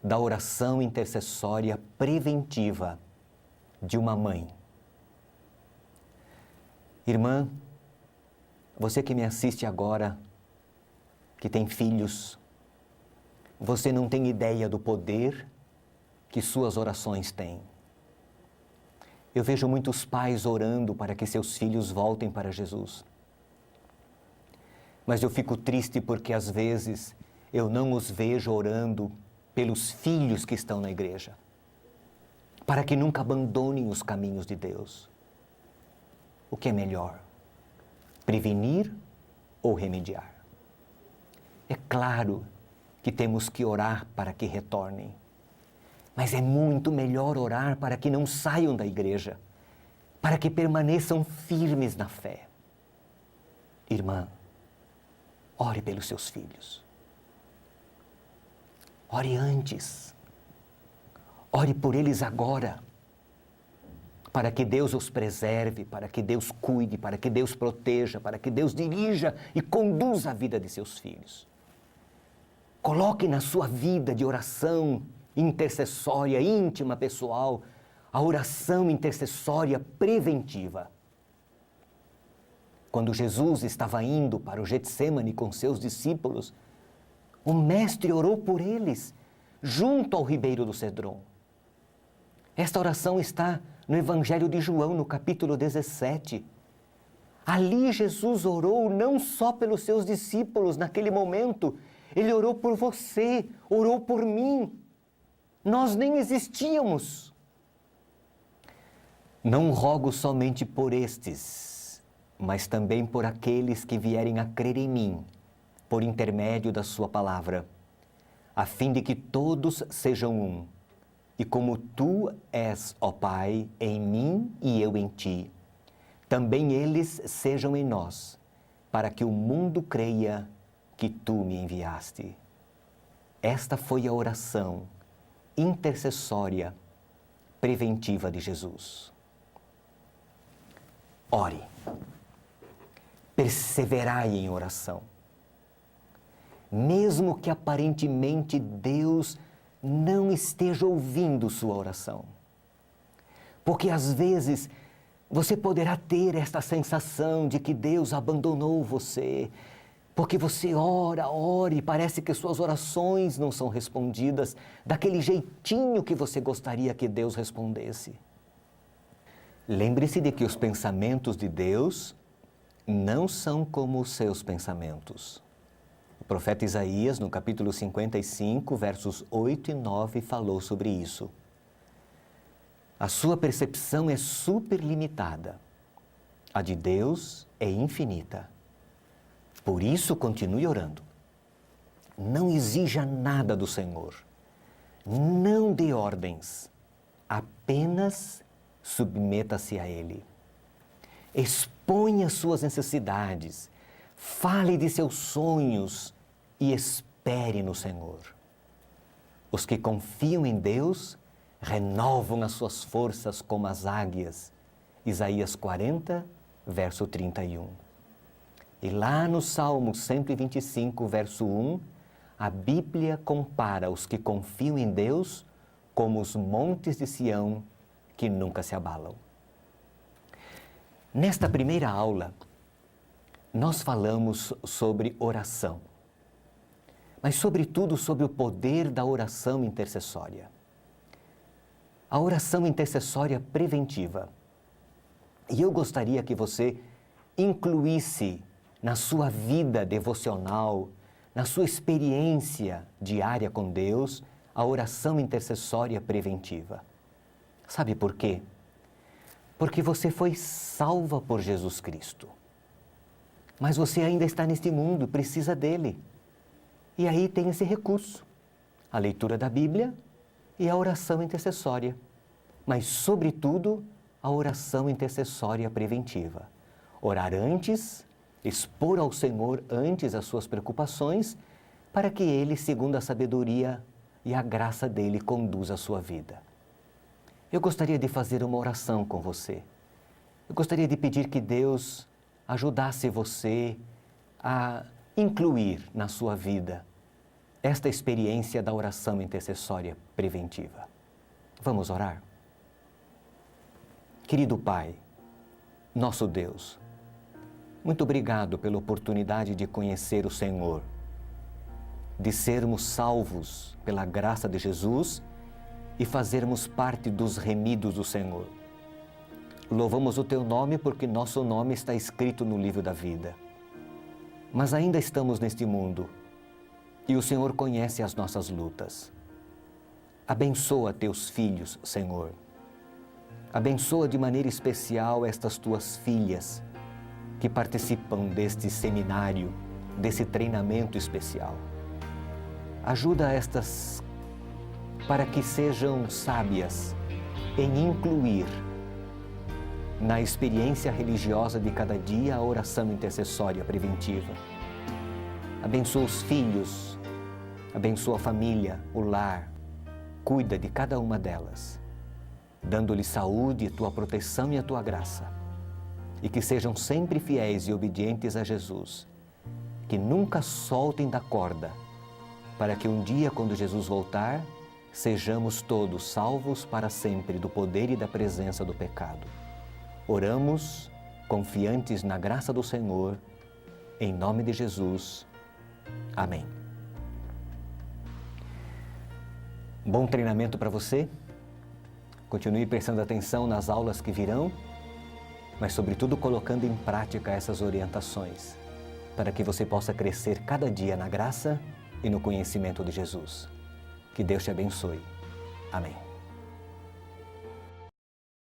da oração intercessória preventiva de uma mãe. Irmã, você que me assiste agora, que tem filhos, você não tem ideia do poder que suas orações têm. Eu vejo muitos pais orando para que seus filhos voltem para Jesus. Mas eu fico triste porque às vezes eu não os vejo orando pelos filhos que estão na igreja, para que nunca abandonem os caminhos de Deus. O que é melhor? Prevenir ou remediar? É claro que temos que orar para que retornem, mas é muito melhor orar para que não saiam da igreja, para que permaneçam firmes na fé. Irmã, ore pelos seus filhos. Ore antes. Ore por eles agora, para que Deus os preserve, para que Deus cuide, para que Deus proteja, para que Deus dirija e conduza a vida de seus filhos. Coloque na sua vida de oração intercessória, íntima, pessoal, a oração intercessória preventiva. Quando Jesus estava indo para o Getsêmani com seus discípulos, o Mestre orou por eles, junto ao ribeiro do Cedron. Esta oração está no Evangelho de João, no capítulo 17. Ali Jesus orou não só pelos seus discípulos naquele momento, Ele orou por você, orou por mim. Nós nem existíamos. Não rogo somente por estes, mas também por aqueles que vierem a crer em mim, por intermédio da sua palavra, a fim de que todos sejam um. E como tu és, ó Pai, em mim e eu em ti, também eles sejam em nós, para que o mundo creia que tu me enviaste. Esta foi a oração intercessória preventiva de Jesus. Ore. Perseverai em oração. Mesmo que aparentemente Deus não esteja ouvindo sua oração. Porque às vezes você poderá ter esta sensação de que Deus abandonou você, porque você ora e parece que suas orações não são respondidas daquele jeitinho que você gostaria que Deus respondesse. Lembre-se de que os pensamentos de Deus não são como os seus pensamentos. O profeta Isaías, no capítulo 55, versos 8 e 9, falou sobre isso. A sua percepção é superlimitada. A de Deus é infinita. Por isso, continue orando. Não exija nada do Senhor. Não dê ordens. Apenas submeta-se a Ele. Exponha suas necessidades. Fale de seus sonhos e espere no Senhor. Os que confiam em Deus renovam as suas forças como as águias. Isaías 40, verso 31. E lá no Salmo 125, verso 1, a Bíblia compara os que confiam em Deus como os montes de Sião que nunca se abalam. Nesta primeira aula, nós falamos sobre oração, mas sobretudo sobre o poder da oração intercessória. A oração intercessória preventiva. E eu gostaria que você incluísse na sua vida devocional, na sua experiência diária com Deus, a oração intercessória preventiva. Sabe por quê? Porque você foi salva por Jesus Cristo. Mas você ainda está neste mundo, precisa dele. E aí tem esse recurso, a leitura da Bíblia e a oração intercessória. Mas, sobretudo, a oração intercessória preventiva. Orar antes, expor ao Senhor antes as suas preocupações, para que Ele, segundo a sabedoria e a graça dEle, conduza a sua vida. Eu gostaria de fazer uma oração com você. Eu gostaria de pedir que Deus ajudasse você a incluir na sua vida esta experiência da oração intercessória preventiva. Vamos orar? Querido Pai, nosso Deus, muito obrigado pela oportunidade de conhecer o Senhor, de sermos salvos pela graça de Jesus e fazermos parte dos remidos do Senhor. Louvamos o Teu nome porque nosso nome está escrito no livro da vida. Mas ainda estamos neste mundo e o Senhor conhece as nossas lutas. Abençoa Teus filhos, Senhor. Abençoa de maneira especial estas Tuas filhas que participam deste seminário, desse treinamento especial. Ajuda estas para que sejam sábias em incluir na experiência religiosa de cada dia a oração intercessória preventiva. Abençoa os filhos, abençoa a família, o lar, cuida de cada uma delas, dando-lhe saúde, Tua proteção e a Tua graça, e que sejam sempre fiéis e obedientes a Jesus, que nunca soltem da corda, para que um dia, quando Jesus voltar, sejamos todos salvos para sempre do poder e da presença do pecado. Oramos, confiantes na graça do Senhor, em nome de Jesus. Amém. Bom treinamento para você. Continue prestando atenção nas aulas que virão, mas sobretudo colocando em prática essas orientações, para que você possa crescer cada dia na graça e no conhecimento de Jesus. Que Deus te abençoe. Amém.